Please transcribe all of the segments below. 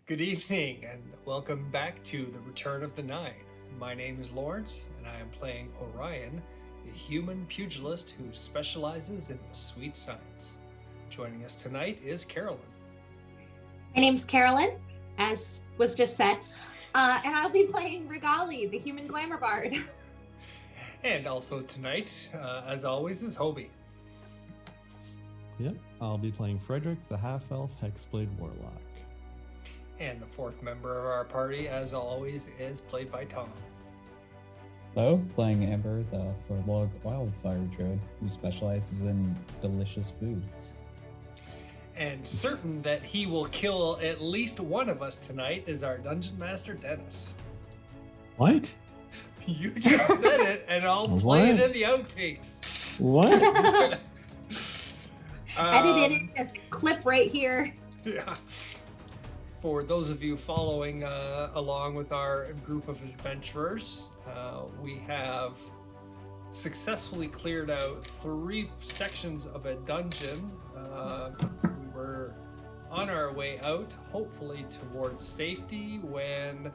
Good evening, and welcome back to The Return of the Nine. My name is Lawrence, and I am playing Orion, the human pugilist who specializes in the sweet science. Joining us tonight is Carolyn. My name's Carolyn, as was just said, and I'll be playing Regali, the human glamour bard. And also tonight, as always, is Hobie. Yep, I'll be playing Frederick, the half-elf Hexblade Warlock. And the fourth member of our party, as always, is played by Tom. Hello, playing Amber, the Forlog Wildfire Druid, who specializes in delicious food. And certain that he will kill at least one of us tonight is our Dungeon Master, Dennis. What? You just said it, and I'll play it in the outtakes. What? Edit it in this clip right here. Yeah. For those of you following along with our group of adventurers, we have successfully cleared out 3 sections of a dungeon. We were on our way out, hopefully towards safety, when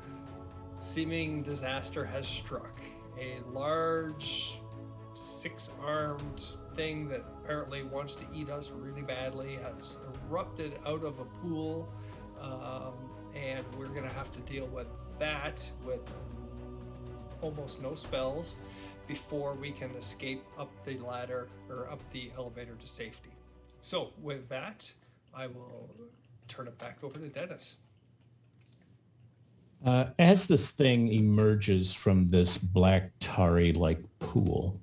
seeming disaster has struck. A large 6-armed thing that apparently wants to eat us really badly has erupted out of a pool. And we're gonna have to deal with that with almost no spells before we can escape up the ladder or up the elevator to safety. So with that, I will turn it back over to Dennis. As this thing emerges from this black tarry-like pool,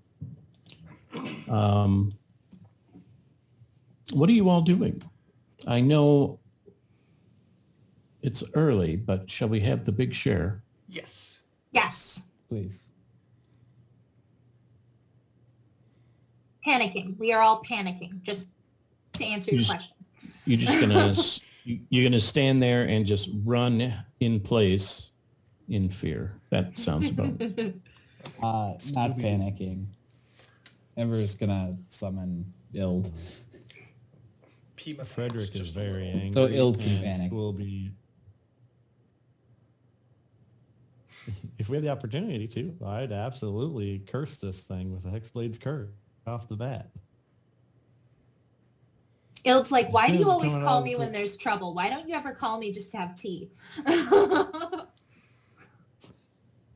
what are you all doing? I know it's early, but shall we have the big share? Yes. Yes. Please. Panicking. We are all panicking, just to answer your question. You're just gonna you're gonna stand there and just run in place in fear. That sounds about it. Not panicking. Amber's gonna summon Ild. Frederick is very angry. So Ild can and panic. Will be. If we had the opportunity to, I'd absolutely curse this thing with a Hexblade's curse off the bat. Ild's like, why do soon you as always coming call out me of when the- there's trouble? Why don't you ever call me just to have tea?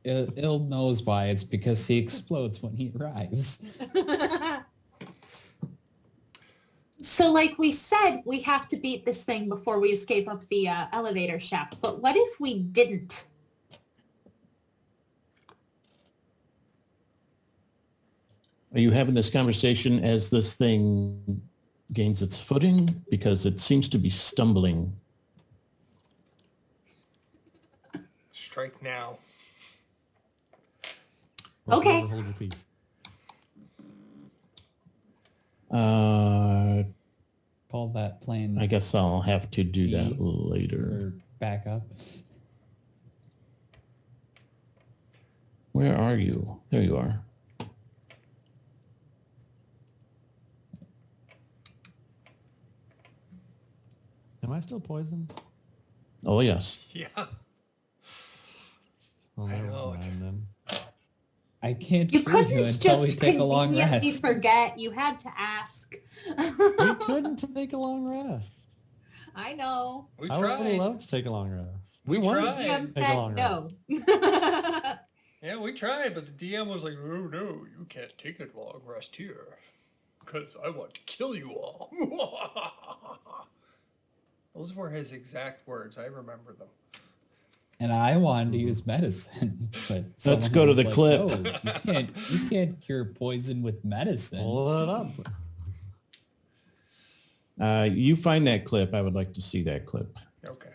Ild knows why. It's because he explodes when he arrives. So like we said, we have to beat this thing before we escape up the elevator shaft. But what if we didn't? Are you having this conversation as this thing gains its footing? Because it seems to be stumbling. Strike now. Or Okay. never hold your peace. Call that plane I guess I'll have to do that E later. for backup. Where are you? There you are. Am I still poisoned? Oh, yes. Yeah. Well, I never know. mind then. I can't You cure you couldn't until we just take a long conveniently rest. forget. You had to ask. We couldn't take a long rest. I know. We I would tried. love to take a long rest. We wanted tried. to DM take a said long no. Yeah, we tried, but the DM was like, "Oh no, you can't take a long rest here, because I want to kill you all." Those were his exact words. I remember them. And I wanted to use medicine, but Let's someone go to was the like, clip. "No, you can't cure poison with medicine." Pull it up. You find that clip. I would like to see that clip. Okay.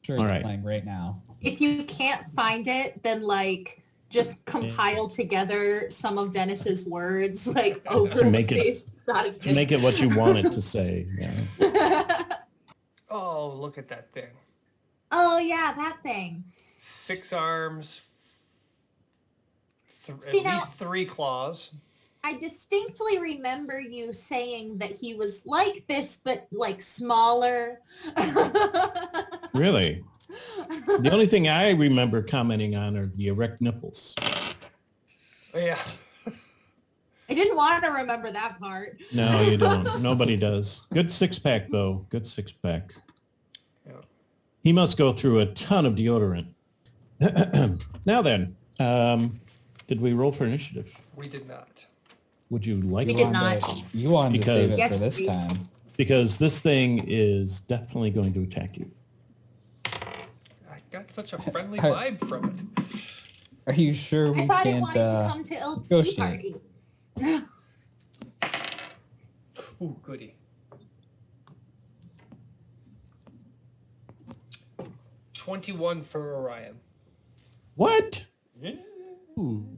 Sure, All it's right. playing right now. If you can't find it, then like just compile together some of Dennis's words like over To the make it- space. Not To make it what you want it to say. Yeah. Oh, look at that thing. Oh yeah, that thing. 6 arms, at See, now- least 3 claws. I distinctly remember you saying that he was like this, but like smaller. Really? The only thing I remember commenting on are the erect nipples. Yeah. I didn't want to remember that part. No, you don't. Nobody does. Good six-pack, though. Good six-pack. Yeah. He must go through a ton of deodorant. Now then, did we roll for initiative? We did not. Would you like We to? did not. You wanted to save Because- it for Yes, this please. time. Because this thing is definitely going to attack you. I got such a friendly vibe from it. Are you sure we I thought it can't wanted to come to Ilk's tea negotiate? party. Ooh, goody. 21 for Orion. What? Yeah.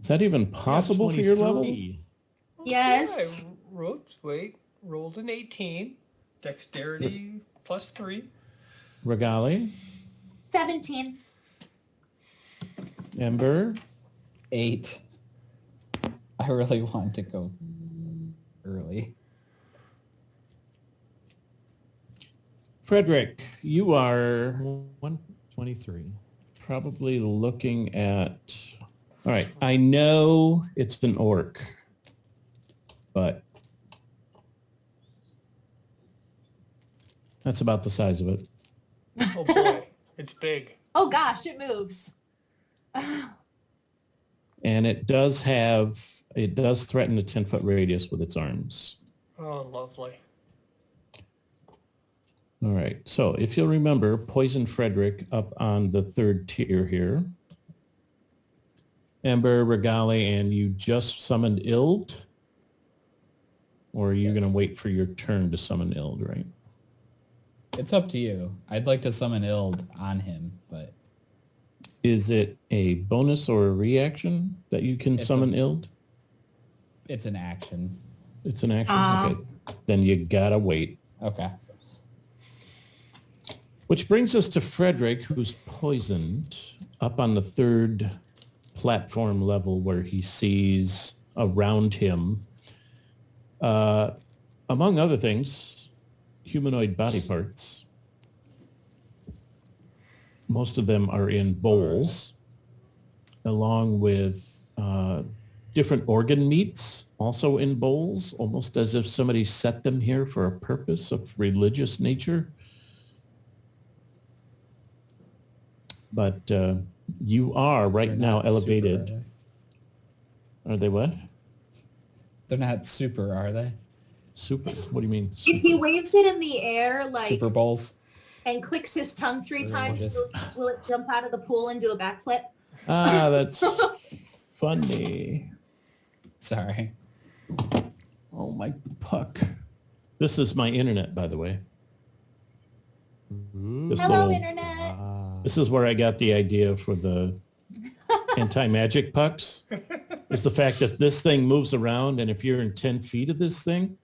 Is that even possible for your level? 23. Yes. I rolled an 18. Dexterity plus 3. Regali, 17. Ember, 8. I really want to go early. Frederick, you are 123. probably looking at... All right, I know it's an orc, but that's about the size of it. Oh boy, it's big. Oh gosh, it moves. And it does threaten a 10-foot radius with its arms. Oh, lovely. All right, so if you'll remember, Poison Frederick up on the third tier here. Ember, Regali, and you just summoned Ild? Or are you going to wait for your turn to summon Ild, right? It's up to you. I'd like to summon Ild on him, but Is it a bonus or a reaction that you can It's summon Ild? it's an action. It's an action? Ah. Okay. Then you gotta wait. Okay. Which brings us to Frederick, who's poisoned up on the third platform level where he sees around him, among other things, humanoid body parts. Most of them are in bowls, along with different organ meats also in bowls, almost as if somebody set them here for a purpose of religious nature. But you are right They're now not super, elevated. are Are they what? They're not super, are they? Super? What do you mean? If he waves it in the air, like, Super Bowls? and clicks his tongue 3 Or times, just- will it jump out of the pool and do a backflip? Ah, that's funny. Sorry. Oh, my puck. This is my internet, by the way. This Hello, little- internet. This is where I got the idea for the anti-magic pucks, is the fact that this thing moves around, and if you're in 10 feet of this thing,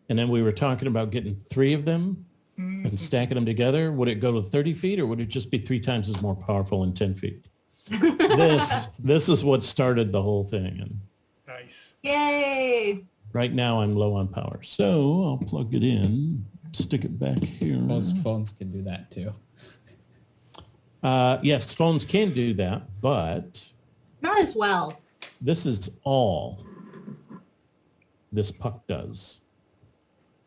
and then we were talking about getting 3 of them and stacking them together, would it go to 30 feet, or would it just be 3 times as more powerful in 10 feet? This is what started the whole thing, and Nice. Yay. right now I'm low on power. So I'll plug it in, stick it back here. Most phones can do that too. Yes, phones can do that, but Not as well. this is all this puck does.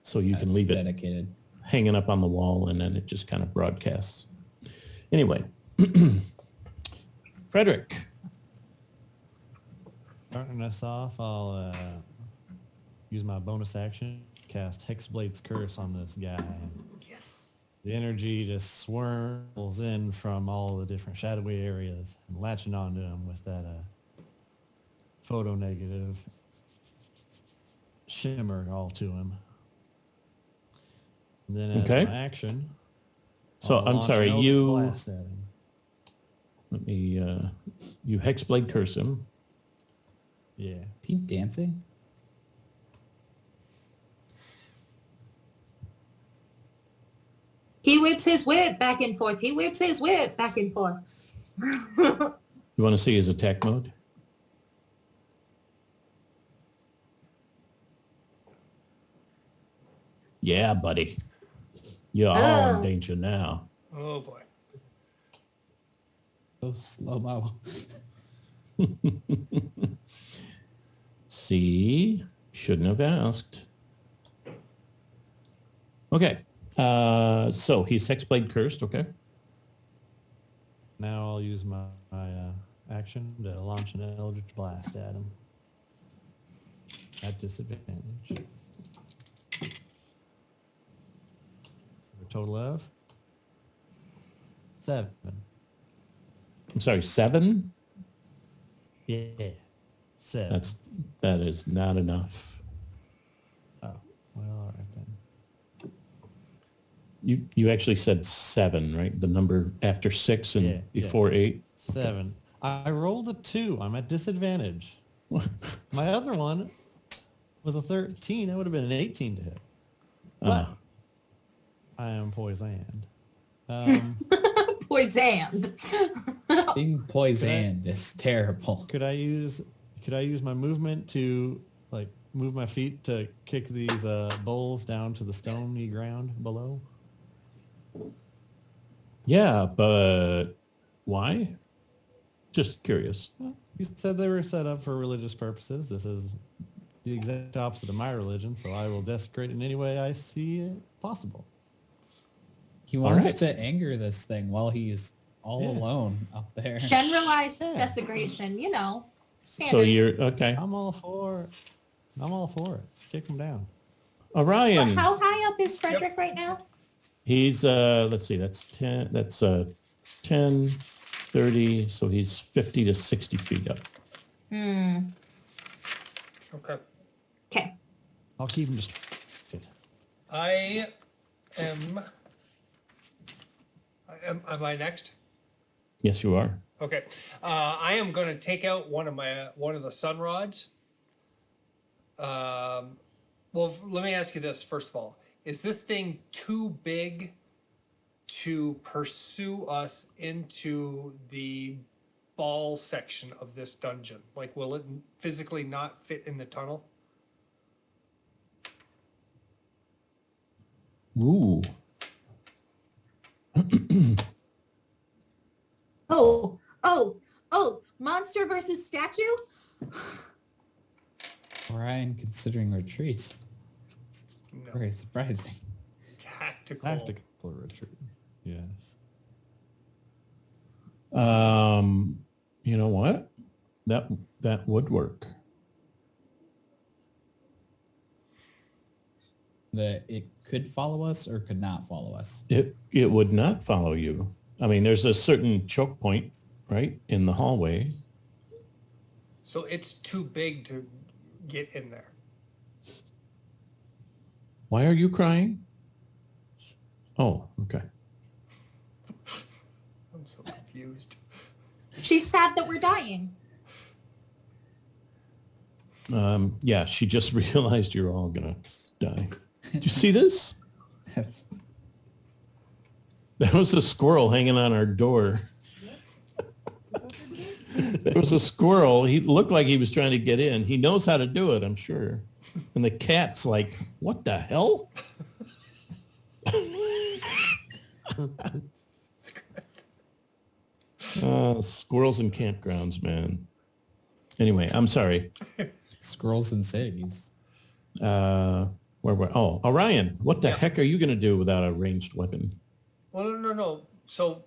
So you can That's leave it dedicated. hanging up on the wall, and then it just kind of broadcasts. Anyway, Frederick, Starting us off, I'll use my bonus action, cast Hexblade's Curse on this guy. Yes. The energy just swirls in from all the different shadowy areas and latching onto him with that photo negative shimmer all to him. And then as Okay. my action, So, I'll I'm launch sorry, an Eldritch you- blast at him. let me, you Hexblade curse him. Yeah. Team dancing? He whips his whip back and forth. He whips his whip back and forth. You want to see his attack mode? Yeah, buddy. You're all in Oh. danger now. Oh boy. So slow-mo. See, shouldn't have asked. Okay, so he's Hexblade cursed, okay? Now I'll use my action to launch an Eldritch Blast at him. At disadvantage. For a total of 7. I'm sorry, 7? Yeah. 7. That is not enough. Oh, well, all right then. You actually said 7, right? The number after 6 and Yeah, before 8? 7. I rolled a 2. I'm at disadvantage. My other one was a 13. That would have been an 18 to hit. But I am poisoned. Poisoned. Being poisoned is terrible. Could I use my movement to like move my feet to kick these bowls down to the stony ground below? Yeah, but why? Just curious. Well, you said they were set up for religious purposes. This is the exact opposite of my religion, so I will desecrate in any way I see it possible. He wants right. to anger this thing while he's all Yeah. alone up there. Generalized Yeah. desecration, you know. Standard. So you're, okay. I'm all for it. Kick them down. Orion, How high up is Frederick right now? he's, let's see, that's 10, 30, so he's 50 to 60 feet up. Okay. Okay. I'll keep him distracted. Am I next? Yes, you are. Okay. I am going to take out one of the sun rods. Well, let me ask you this first of all: is this thing too big to pursue us into the ball section of this dungeon? Like, will it physically not fit in the tunnel? Ooh. Oh, monster versus statue? Orion considering retreat. No. Very surprising. Tactical. Tactical retreat. Yes. You know what? That would work. That it could follow us or could not follow us. It would not follow you. I mean, there's a certain choke point, right, in the hallway. So it's too big to get in there. Why are you crying? Oh, okay. I'm so confused. She's sad that we're dying. Yeah, she just realized you're all gonna die. Did you see this? That was a squirrel hanging on our door. There was a squirrel. He looked like he was trying to get in. He knows how to do it, I'm sure. And the cat's like, what the hell? Squirrels in campgrounds, man. Anyway, I'm sorry. Squirrels in cities. Orion, what the Yeah. heck are you going to do without a ranged weapon? Well, no. So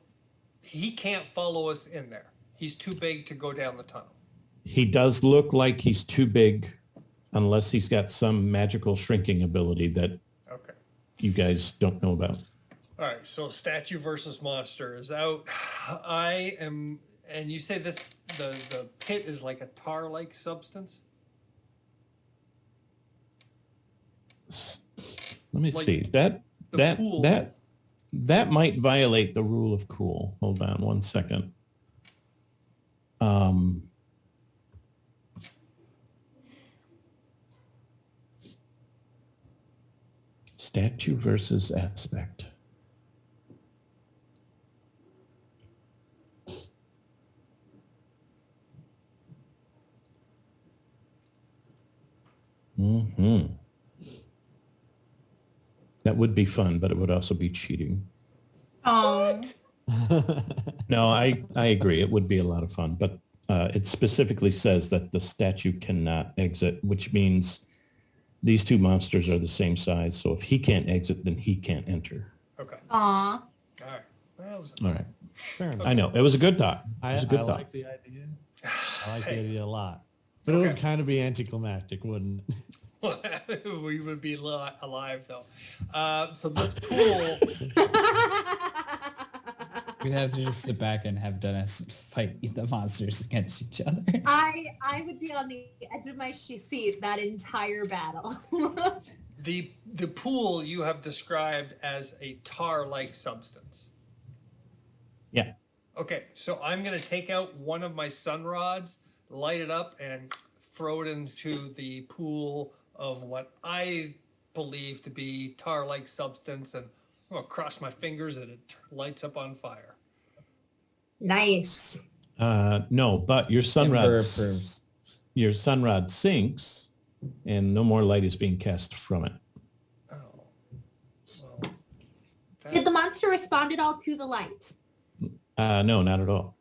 he can't follow us in there. He's too big to go down the tunnel. He does look like he's too big unless he's got some magical shrinking ability that Okay. you guys don't know about. All right. So statue versus monster is out. I am, and you say this, the pit is like a tar-like substance. Let me Like see. the pool. That might violate the rule of cool. Hold on one second. Statue versus aspect. That would be fun, but it would also be cheating. Oh, No, I agree. It would be a lot of fun, but it specifically says that the statue cannot exit, which means these two monsters are the same size. So if he can't exit, then he can't enter. Okay. aw. All right. Well, that was All right. Fair enough. I know. It was a good thought. It I was a good thought. like the idea. I like the Hey. idea a lot. But it would Okay. kind of be anticlimactic, wouldn't it? We would be alive though. So this pool. We'd have to just sit back and have Dennis fight the monsters against each other. I would be on the edge of my seat that entire battle. The pool you have described as a tar-like substance. Yeah. Okay, so I'm gonna take out one of my sun rods, light it up, and throw it into the pool of what I believe to be tar-like substance, and I'm gonna cross my fingers and it lights up on fire. Nice. No, but your Ember sunrod, approves. your sunrod sinks, and no more light is being cast from it. Oh, well. Did the that's- monster respond at all to the light? No, not at all.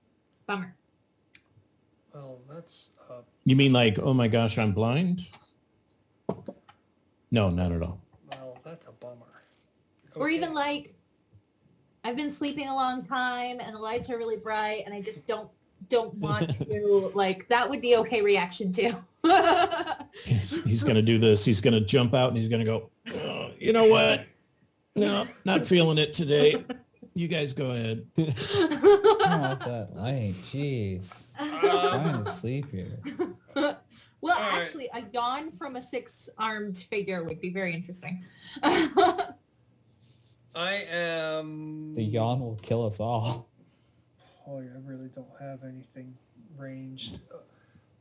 Bummer. Well, that's You mean like, oh my gosh, I'm blind? No, not at all. well, that's a bummer. Or Okay. even like, I've been sleeping a long time and the lights are really bright and I just don't want to, like, that would be okay reaction too. He's going to do this. He's going to jump out and he's going to go, oh, you know what? No, not feeling it today. You guys go ahead. Turn off that light. Jeez. Trying to sleep here. Well, right. actually, a yawn from a 6-armed figure would be very interesting. I am. The yawn will kill us all. Oh, I really don't have anything ranged.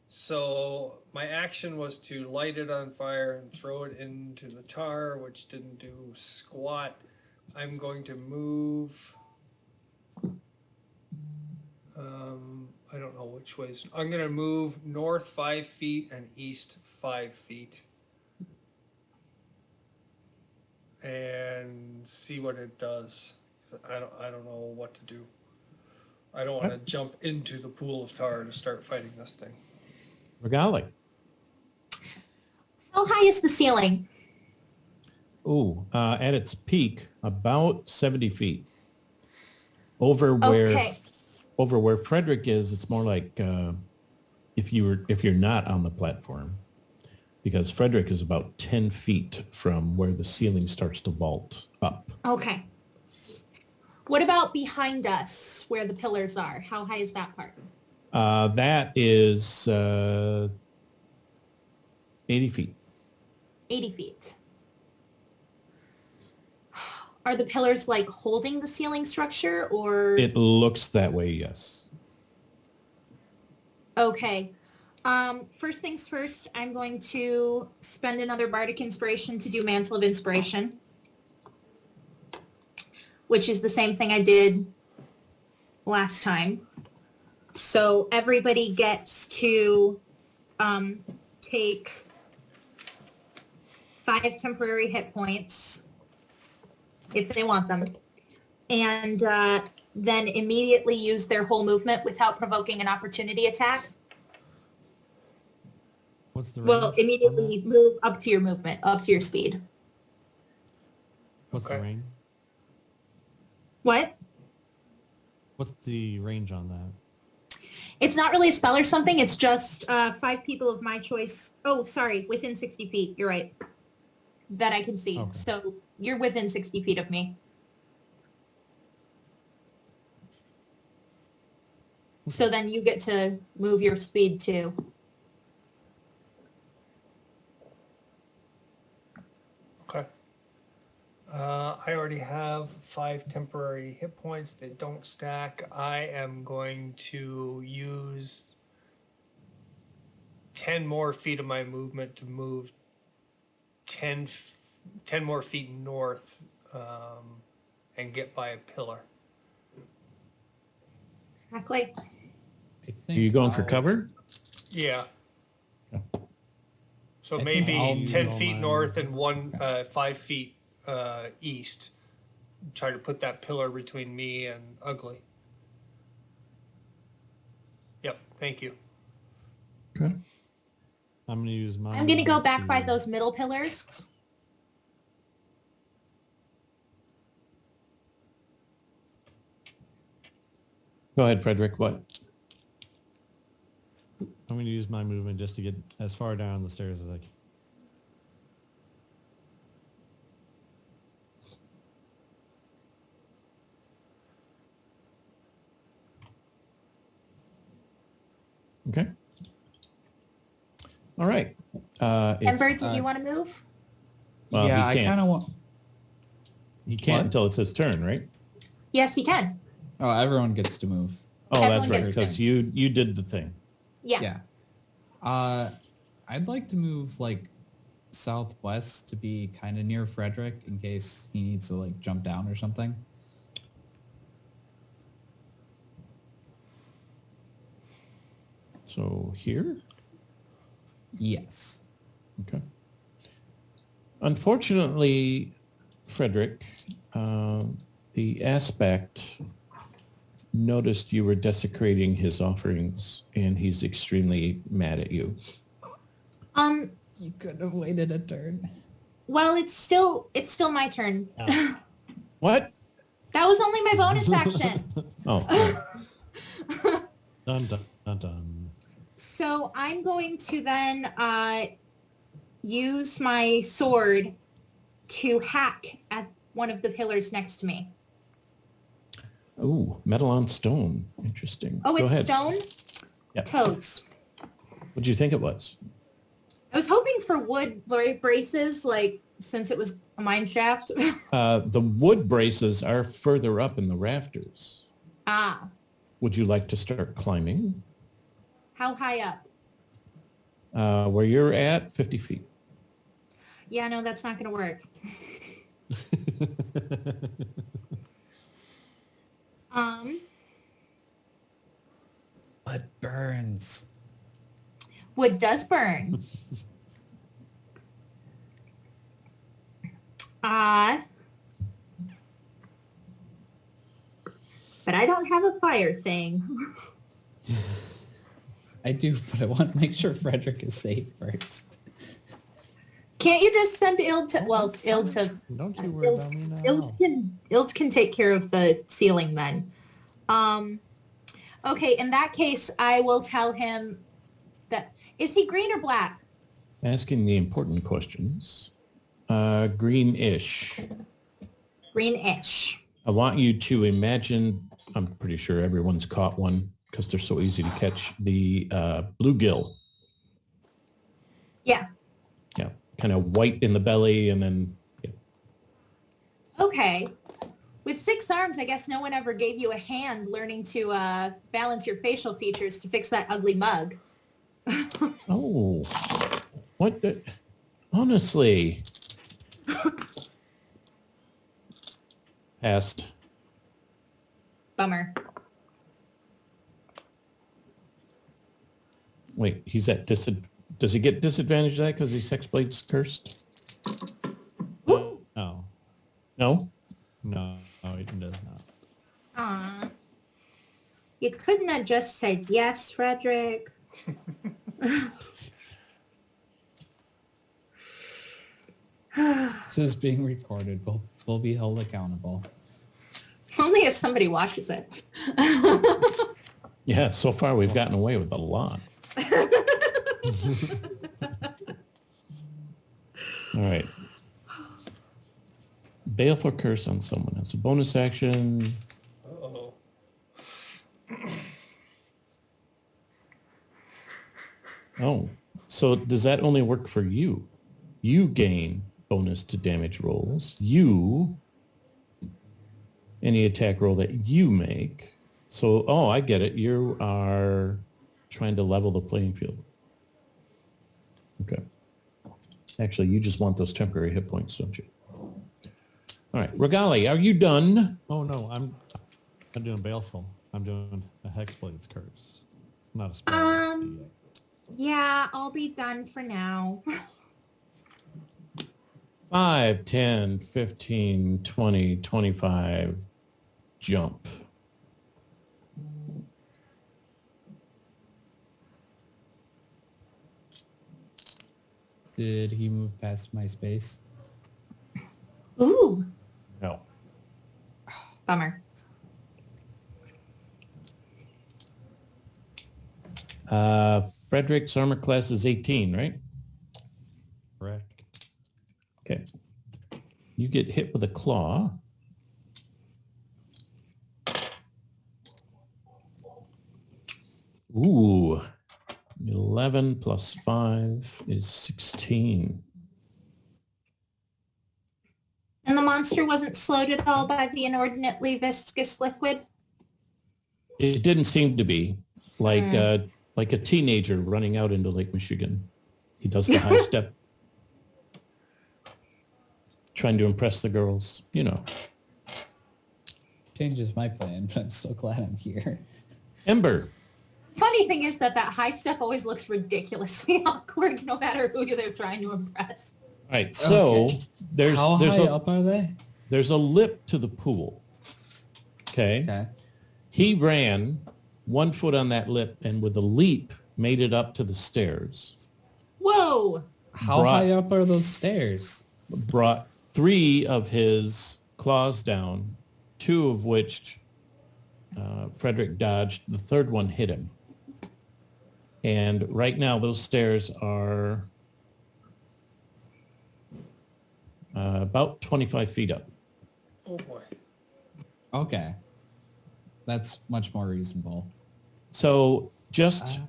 So my action was to light it on fire and throw it into the tar, which didn't do squat. I'm going to move. I don't know which ways. I'm going to move north 5 feet and east 5 feet. And see what it does. 'Cause I don't know what to do. I don't want to jump into the pool of tar to start fighting this thing. Regali. How high is the ceiling? Ooh, at its peak, about 70 feet. Over where Frederick is, it's more like if you're not on the platform, because Frederick is about 10 feet from where the ceiling starts to vault up. Okay. What about behind us, where the pillars are? How high is that part? That is 80 feet. 80 feet. Are the pillars like holding the ceiling structure or? It looks that way, yes. Okay. First things first, I'm going to spend another Bardic Inspiration to do Mantle of Inspiration, which is the same thing I did last time. So everybody gets to take 5 temporary hit points if they want them, and then immediately use their whole movement without provoking an opportunity attack. What's the range? Well, on immediately that? move up to your movement, up to your speed. What's Okay. the range? What? What's the range on that? It's not really a spell or something. It's just 5 people of my choice. Oh, sorry, within 60 feet. You're right. That I can see. Okay. So you're within 60 feet of me. So then you get to move your speed too. Okay. I already have 5 temporary hit points. They don't stack. I am going to use 10 more feet of my movement to move 10 more feet north and get by a pillar. Exactly. I Are think you going for I'll- cover? Yeah. Yeah. So I think maybe I'll 10 move feet on north and 5 feet east. Try to put that pillar between me and Ugly. Yep, thank you. Okay. I'm gonna use my. I'm gonna go movement back by to- those middle pillars. Go ahead, Frederick. What? I'm gonna use my movement just to get as far down the stairs as I can. Okay. All right. Ember, did you want to move? Well, yeah, he I can't. kind of want. He can't What? until it's his turn, right? Yes, he can. Oh, everyone gets to move. Oh, Everyone that's right, gets because to. you did the thing. Yeah. Yeah. I'd like to move like southwest to be kind of near Frederick in case he needs to like jump down or something. So here? Yes. Okay. Unfortunately, Frederick, the aspect noticed you were desecrating his offerings, and he's extremely mad at you. You could have waited a turn. Well, it's still my turn. What? That was only my bonus action. Oh, yeah. Dun dun dun dun. So I'm going to then use my sword to hack at one of the pillars next to me. Ooh, metal on stone. Interesting. Oh, Go it's ahead. stone? Yep. Toads. What'd you think it was? I was hoping for wood braces, like, since it was a mine shaft. The wood braces are further up in the rafters. Ah, Would you like to start climbing? how high up? Where you're at, 50 feet. Yeah, no, that's not going to work. But burns. Wood does burn. But I don't have a fire thing. I do, but I want to make sure Frederick is safe first. Can't you just send Ild to, well, Ild to, Don't you worry about me now. Ild can take care of the ceiling then. Okay, in that case, I will tell him that, is he green or black? Asking the important questions. Greenish. Greenish. I want you to imagine, I'm pretty sure everyone's caught one because they're so easy to catch, the bluegill. Yeah. Yeah, kind of white in the belly and then, yeah. Okay. With 6 arms, I guess no one ever gave you a hand learning to balance your facial features to fix that ugly mug. Oh, what the, honestly. Passed. Bummer. Wait, he's at does he get disadvantage of that because he's Sex Blade's cursed? Ooh. No, No? no, it does not. Aw. You couldn't have just said yes, Frederick. This is being recorded. We'll be held accountable. Only if somebody watches it. Yeah, so far we've gotten away with a lot. All right. Baleful curse on someone as a bonus action. Uh-oh. Oh, so does that only work for you? You gain bonus to damage rolls. Any attack roll that you make. So, oh, I get it. You are trying to level the playing field. Okay. Actually, you just want those temporary hit points, don't you? All right, Regali, are you done? Oh no, I'm doing baleful. I'm doing a Hexblade's curse. It's not a spell. it's the- Yeah, I'll be done for now. 5, 10, 15, 20, 25, jump. Did he move past my space? Ooh, No. bummer. Frederick's armor class is 18, right? Correct. Okay. You get hit with a claw. Ooh. 11 plus 5 is 16. And the monster wasn't slowed at all by the inordinately viscous liquid? It didn't seem to be like a teenager running out into Lake Michigan. He does the high step, trying to impress the girls, you know. Changes my plan, but I'm so glad I'm here. Ember. Funny thing is that high step always looks ridiculously awkward no matter who they're trying to impress. All right, so Okay. there's How there's high a up are they? there's a lip to the pool. Okay. Okay. He ran 1 foot on that lip and with a leap made it up to the stairs. Whoa! How high up are those stairs? Brought 3 of his claws down, 2 of which Frederick dodged. The third one hit him. And right now those stairs are about 25 feet up. Oh boy. Okay. That's much more reasonable. So just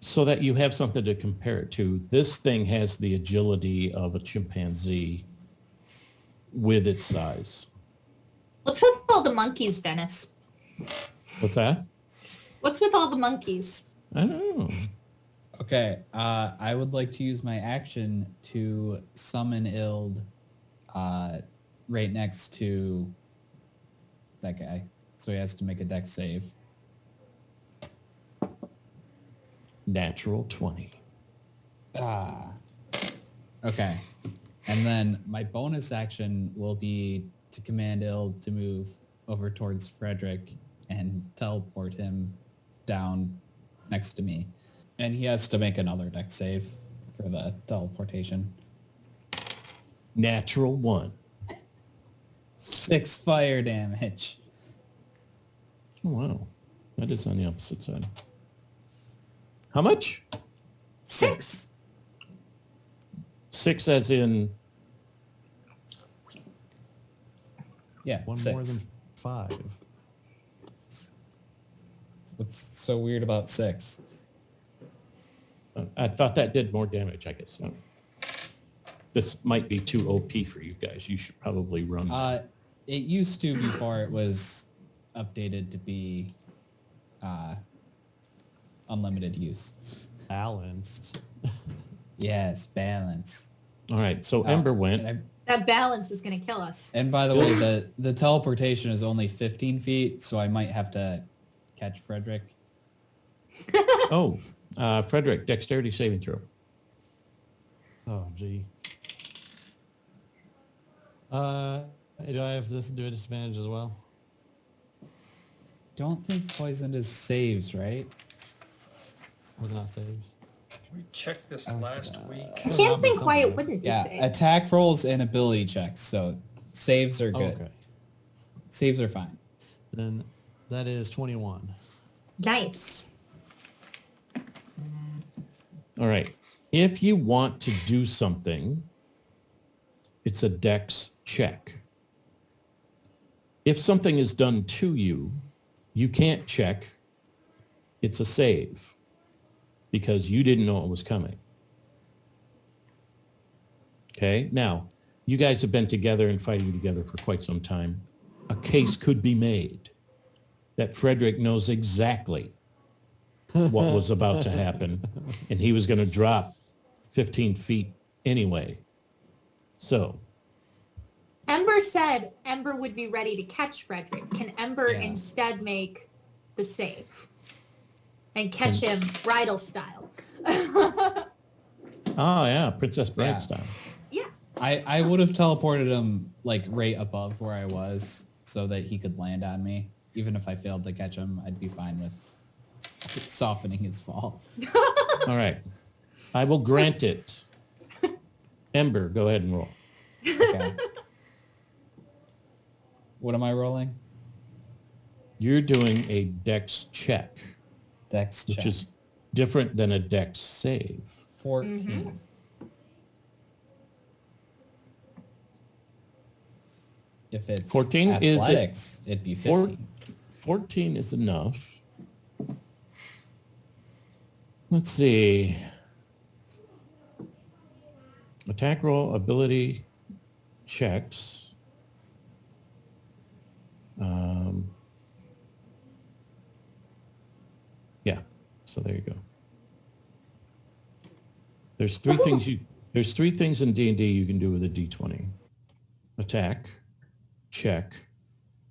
so that you have something to compare it to, this thing has the agility of a chimpanzee with its size. What's with all the monkeys, Dennis? What's that? What's with all the monkeys? I don't know. Okay, I would like to use my action to summon Ild right next to that guy. So he has to make a dex save. Natural 20. Okay. And then my bonus action will be to command Ild to move over towards Frederick and teleport him down next to me. And he has to make another dex save for the teleportation. Natural 1. 6 fire damage. Oh, wow. That is on the opposite side. How much? 6. 6 as in... Yeah, One 6. more than 5. What's so weird about 6? I thought that did more damage, I guess. This might be too OP for you guys. You should probably run. It used to before it was updated to be unlimited use. Balanced. Yes, balance. All right, so Ember went. That balance is going to kill us. And by the way, the teleportation is only 15 feet, so I might have to catch Frederick. Oh, Frederick, dexterity saving throw. Oh, gee. Do I have this do a disadvantage as well? Don't think poison is saves, right? Was it not saves? We checked this last week. I can't think why it wouldn't be Yeah, safe. attack rolls and ability checks, so saves are Oh, good. okay. Saves are fine. Then that is 21. Nice. All right. If you want to do something, it's a dex check. If something is done to you, you can't check. It's a save because you didn't know it was coming. Okay. Now, you guys have been together and fighting together for quite some time. A case could be made that Frederick knows exactly what was about to happen, and he was going to drop 15 feet anyway. So, Ember said Ember would be ready to catch Frederick. Can Ember Yeah. instead make the save? And catch him bridal style. oh yeah, Princess Bride Yeah. style. Yeah. I would have teleported him like right above where I was so that he could land on me. Even if I failed to catch him, I'd be fine with softening his fall. All right. I will grant it. Ember, go ahead and roll. Okay. What am I rolling? You're doing a dex check, Dex check. which is different than a dex save. 14. If it's 14, is it- athletics, it'd be 15. 14 is enough. Let's see. Attack roll, ability checks. Yeah, so there you go. There's three things in D&D you can do with a D20. Attack, check,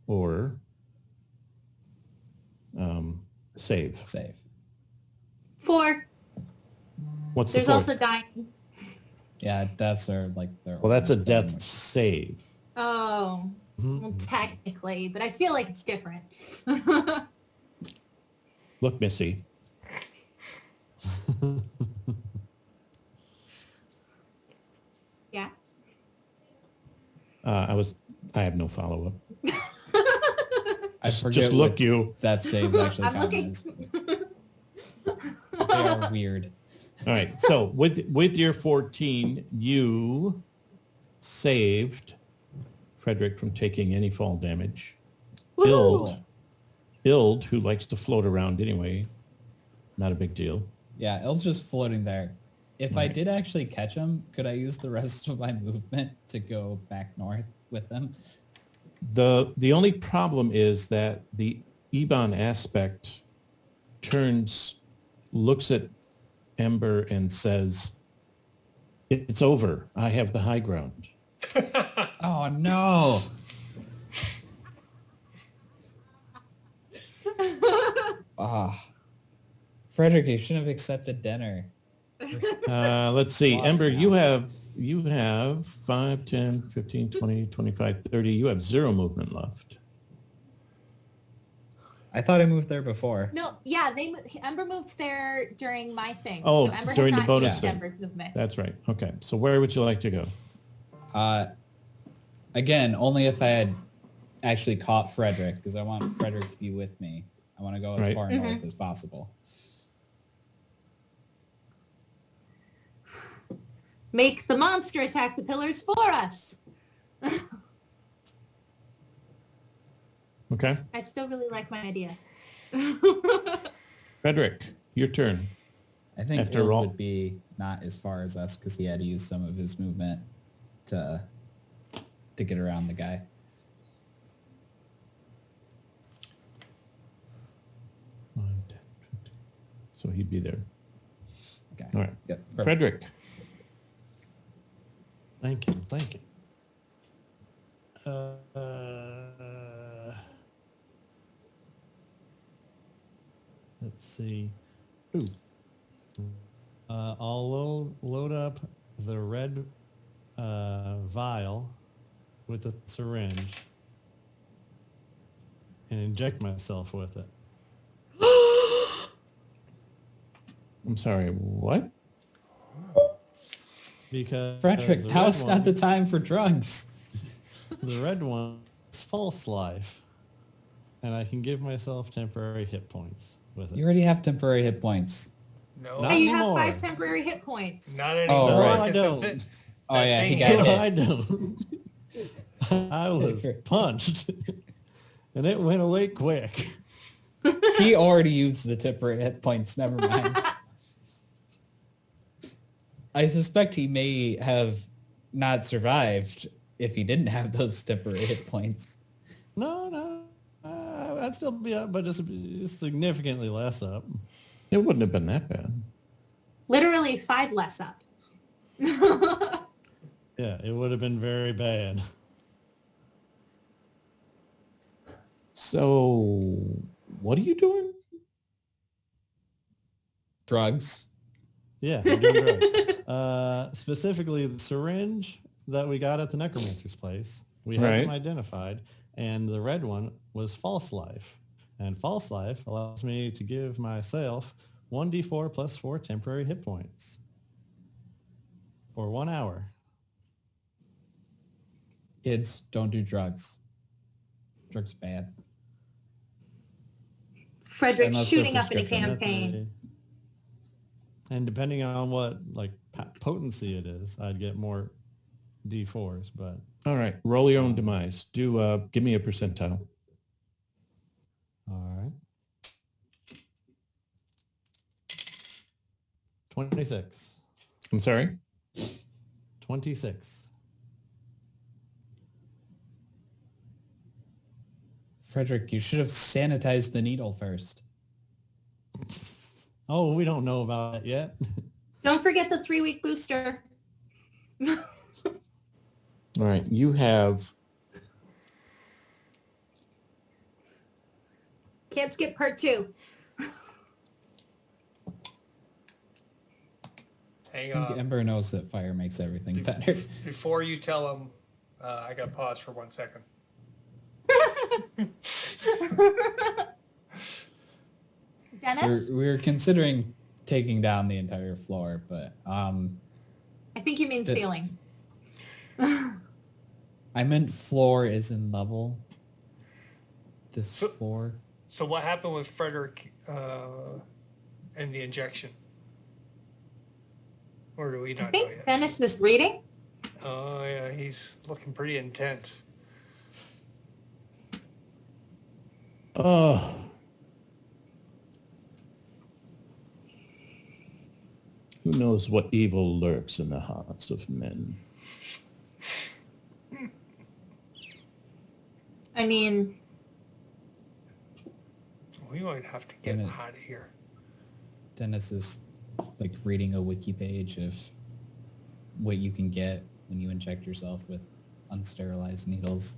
or save. Save. 4. What's the There's fourth? also dying. Yeah, deaths are like their Well, that's a own death thing. save. Oh, well, technically, but I feel like it's different. Look, Missy. Yeah. I have no follow-up. I forget Just what look, you. death saves actually I'm count looking. as. They are weird. All right. So with your 14, you saved Frederick from taking any fall damage. Woohoo! Ild, who likes to float around anyway, not a big deal. Yeah, Il's just floating there. If I Right. did actually catch him, could I use the rest of my movement to go back north with them? The only problem is that the Ebon aspect looks at Ember and says, "It's over. I have the high ground." Oh no! Frederick, you shouldn't have accepted dinner. Let's see. Lost Ember, now. you have 5, 10, 15, 20, 25, 30. You have 0 movement left. I thought I moved there before. No, yeah, Ember moved there during my thing. Oh, so Ember during the has not bonus used thing. Ember's movement. That's right. Okay. So where would you like to go? Again, only if I had actually caught Frederick, because I want Frederick to be with me. I want to go as Right. far north as possible. Make the monster attack the pillars for us. Okay. I still really like my idea. Frederick, your turn. I think After Ilk all- would be not as far as us because he had to use some of his movement to get around the guy. So he'd be there. Okay. All right. Yep. perfect. Frederick. Thank you. Thank you. Let's see. Ooh. I'll load up the red vial with a syringe and inject myself with it. I'm sorry, what? Because Frederick, the now's red not the one- time for drugs. The red one is false life, and I can give myself temporary hit points with it. You already have temporary hit points. No, Not Hey, you have anymore. 5 temporary hit points. not anymore. Oh, right. I 'cause don't. Oh that yeah, he thing got No, hit. I don't. I was punched, and it went away quick. He already used the temporary hit points. Never mind. I suspect he may have not survived if he didn't have those temporary hit points. No, I'd still be up, but just significantly less up. It wouldn't have been that bad. Literally 5 less up. Yeah, it would have been very bad. So what are you doing? Drugs. Yeah, I'm doing drugs. Specifically the syringe that we got at the necromancer's place. We have them Right. identified, and the red one was false life. And false life allows me to give myself 1d4 plus 4 temporary hit points for 1 hour. Kids, don't do drugs. Drugs are bad. Frederick Unless they're shooting up in a prescription. That's campaign. and depending on what like potency it is, I'd get more d4s. But All right. Roll your own demise. Give me a percentile. all right, 26, I'm sorry. 26. Frederick, you should have sanitized the needle first. Oh, we don't know about it yet. Don't forget the 3-week booster. All right. You have Can't skip part 2. Hang I think on. Ember knows that fire makes everything better. Before you tell him, I got to pause for 1 second. Dennis, We're considering taking down the entire floor, but I think you mean the- ceiling. I meant floor is in level. This So- floor. So what happened with Frederick and the injection? Or do we I not know think yet? Dennis is reading. Oh yeah, he's looking pretty intense. Oh. Who knows what evil lurks in the hearts of men? I mean, We might have to get Damn it. out of here. Dennis is like reading a wiki page of what you can get when you inject yourself with unsterilized needles.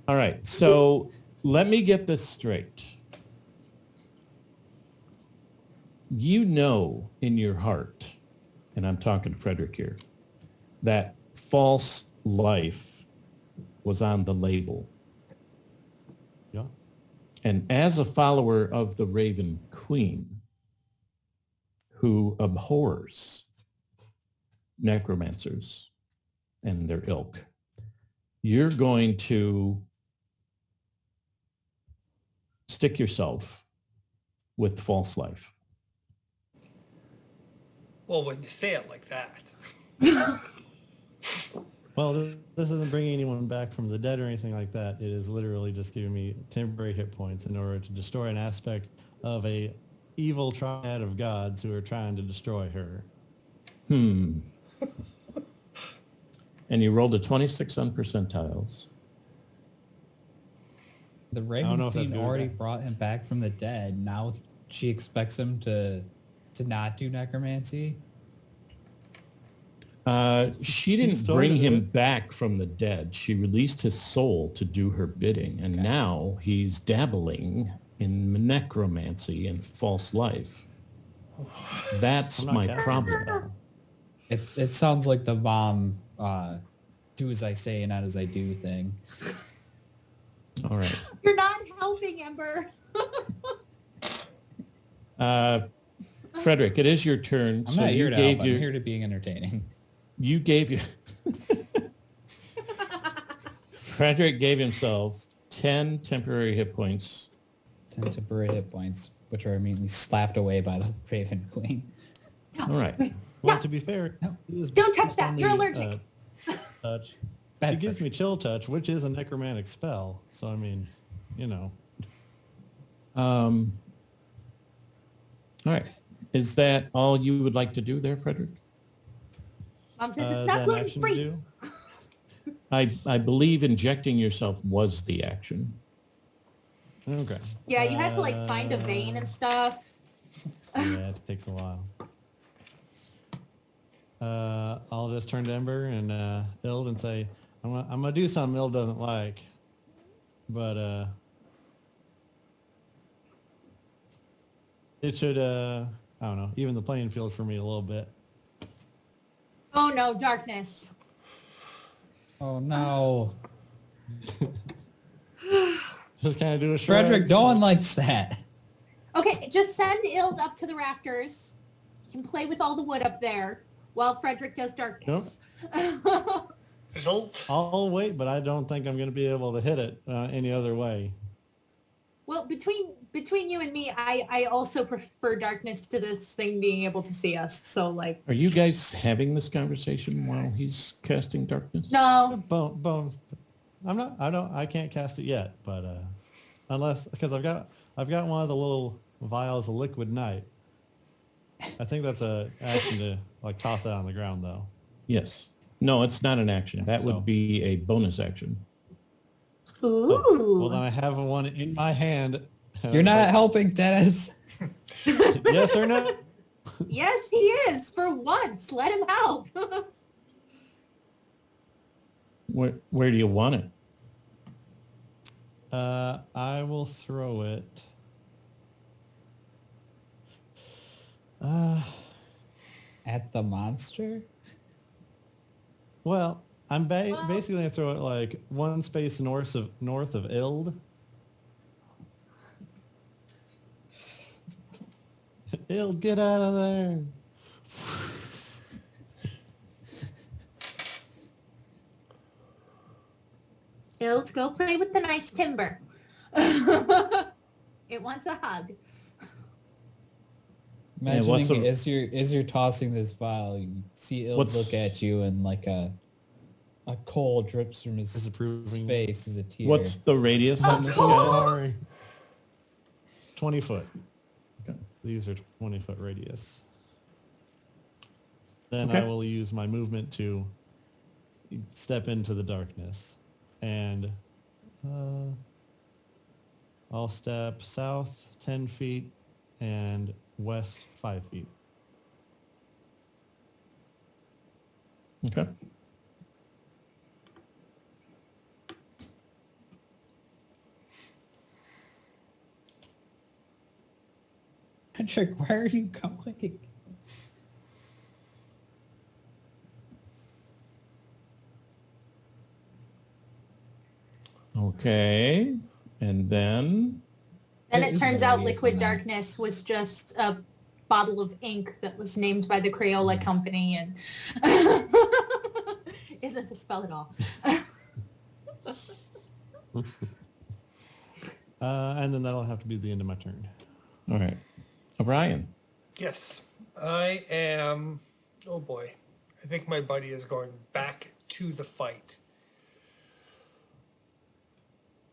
All right. So let me get this straight. You know in your heart, and I'm talking to Frederick here, that false life was on the label. Yeah. And as a follower of the Raven Queen, who abhors necromancers and their ilk, you're going to stick yourself with false life. Well, when you say it like that. Well, this isn't bringing anyone back from the dead or anything like that. It is literally just giving me temporary hit points in order to destroy an aspect of a evil triad of gods who are trying to destroy her. And you rolled a 26 on percentiles. The don't Raven know if that's Queen good or already bad. brought him back from the dead. Now she expects him to not do necromancy. She didn't told bring him him to. back from the dead. She released his soul to do her bidding. And now he's dabbling in necromancy and false life. That's I'm not my casting problem. spell. It sounds like the mom do as I say and not as I do thing. All right. you're not helping, Ember. Frederick, it is your turn. I'm not here to gave help. I'm here to be entertaining. You gave you. Frederick gave himself 10 temporary hit points. 10 temporary hit points, which are immediately slapped away by the Raven Queen. All right. Well, to be fair, No. it is Don't touch based that. on You're the, allergic. Touch. Bad It gives touch. me chill touch, which is a necromantic spell. So I mean, you know, All right. Is that all you would like to do there, Frederick? Mom says it's is not that an gluten action free. to do? I believe injecting yourself was the action. Okay. Yeah, you had to like find a vein and stuff. Yeah, it takes a while. I'll just turn to Ember and Ild and say, I'm gonna do something Ild doesn't like, but it should I don't know, even the playing field for me a little bit. Oh no, darkness. Oh no. Just kind of do a Frederick, shrug. no one likes that. Okay, just send Ild up to the rafters. You can play with all the wood up there while Frederick does darkness. Result. I'll wait, but I don't think I'm going to be able to hit it any other way. Well, between you and me, I also prefer darkness to this thing being able to see us. So like, Are you guys having this conversation while he's casting darkness? no, Bones. I can't cast it yet, but unless because I've got one of the little vials of liquid night. I think that's a action to like toss that on the ground though. Yes. No, it's not an action. That So- would be a bonus action. ooh. Oh, well, then I have one in my hand. You're not helping, Dennis. Yes or no? Yes, he is. For once, let him help. Where do you want it? I will throw it. At the monster? Well, I'm Well- basically gonna throw it like one space north of Ild. Ild, get out of there! Ild, go play with the nice timber. It wants a hug. Imagining what's the- as you're tossing this vial, you see Ild What's- look at you and like a coal drips from his Disapproving. face as a tear. What's the radius Oh, on this cool. guy? Sorry. 20 foot. Okay. These are 20-foot radius. Then Okay. I will use my movement to step into the darkness. And I'll step south 10 feet and west 5 feet. Okay. Patrick, where are you going? Okay. And then Then There it is turns no out radius Liquid on that. Darkness was just a bottle of ink that was named by the Crayola company and isn't a spell at all. And then that'll have to be the end of my turn. all right. Orion. Yes, I am. Oh boy, I think my buddy is going back to the fight.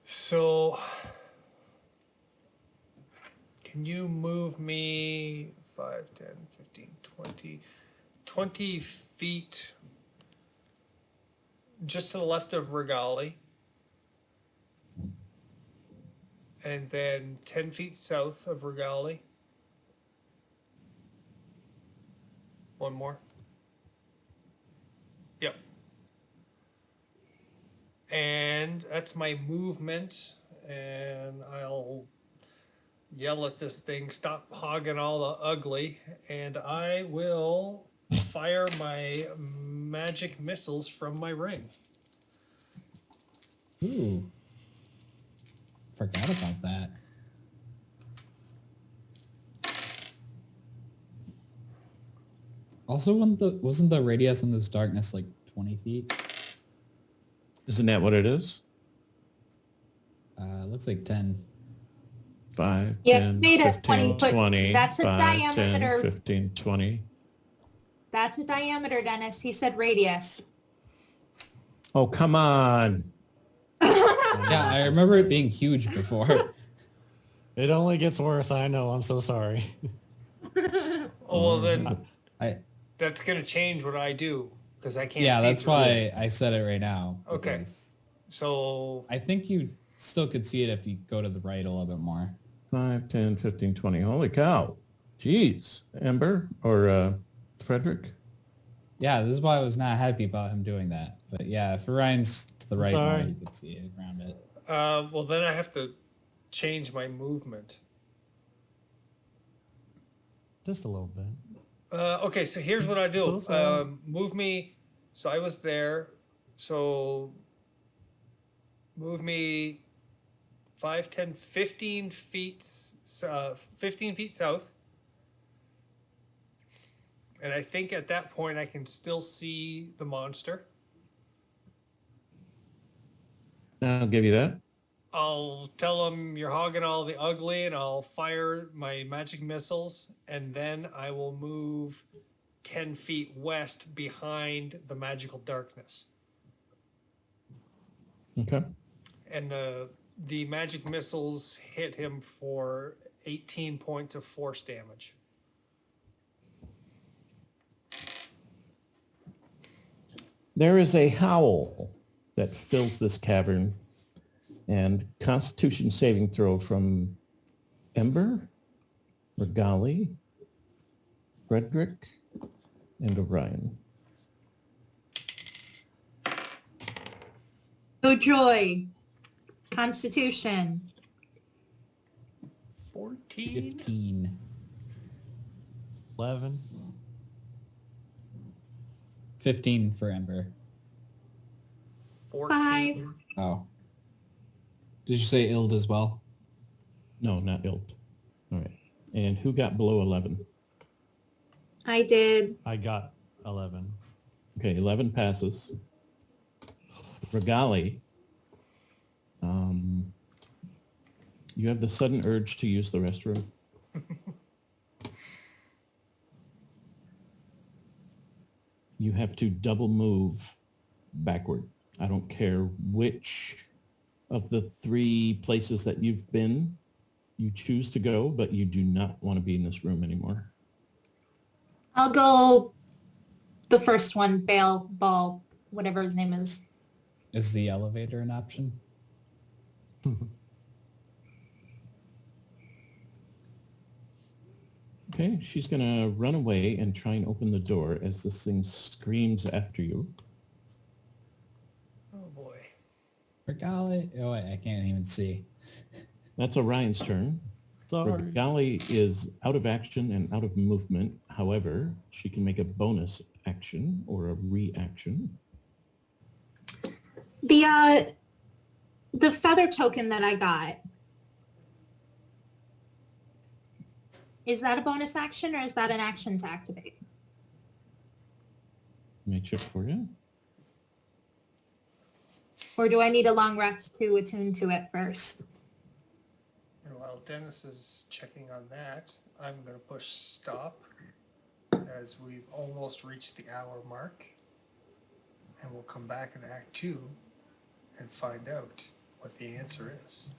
So, can you move me 5, 10, 15, 20, 20 feet just to the left of Regali? And then 10 feet south of Regali? One more. Yep. And that's my movement. And I'll yell at this thing, stop hogging all the ugly. And I will fire my magic missiles from my ring. Ooh. Forgot about that. Also, wasn't the radius in this darkness like 20 feet? Isn't that what it is? Looks like 10. 5, Yeah, 10, made it 15, 20, 20. that's a 5, diameter. 10, 15, 20. That's a diameter, Dennis. He said radius. Oh, come on. Yeah, I remember it being huge before. It only gets worse, I know. I'm so sorry. Oh, well, then I that's going to change what I do because I can't yeah, see that's through it. why I said it right now. Okay. because So, I think you still could see it if you go to the right a little bit more. 5, 10, 15, 20. Holy cow. Jeez. Ember or Frederick? Yeah, this is why I was not happy about him doing that. But yeah, if Ryan's to the right more, Sorry. you could see it around it. well, then I have to change my movement. Just a little bit. Okay, so here's what I do. So sorry. Move me. So I was there. So move me 5, 10, 15 feet, 15 feet south. And I think at that point I can still see the monster. I'll give you that. I'll tell him you're hogging all the ugly, and I'll fire my magic missiles, and then I will move 10 feet west behind the magical darkness. Okay. And the magic missiles hit him for 18 points of force damage. There is a howl that fills this cavern, and Constitution saving throw from Ember, Regali, Frederick, and Orion. Oh joy. Constitution. 14. 15. 11. 15 for Ember. 14. Oh. Did you say Ild as well? No, not Ilt. All right. And who got below 11? I did. I got 11. Okay, 11 passes. Regali, you have the sudden urge to use the restroom. You have to double move backward. I don't care which of the 3 places that you've been you choose to go, but you do not want to be in this room anymore. I'll go the first one, Bale, Ball, whatever his name is. Is the elevator an option? Okay, she's going to run away and try and open the door as this thing screams after you. Oh boy. Regali? Oh, I can't even see. That's Orion's turn. Sorry. Regali is out of action and out of movement. However, she can make a bonus action or a reaction. The feather token that I got, is that a bonus action or is that an action to activate? Let me check for you. Or do I need a long rest to attune to it first? And while Dennis is checking on that, I'm going to push stop as we've almost reached the hour mark. And we'll come back in Act 2 and find out what the answer is.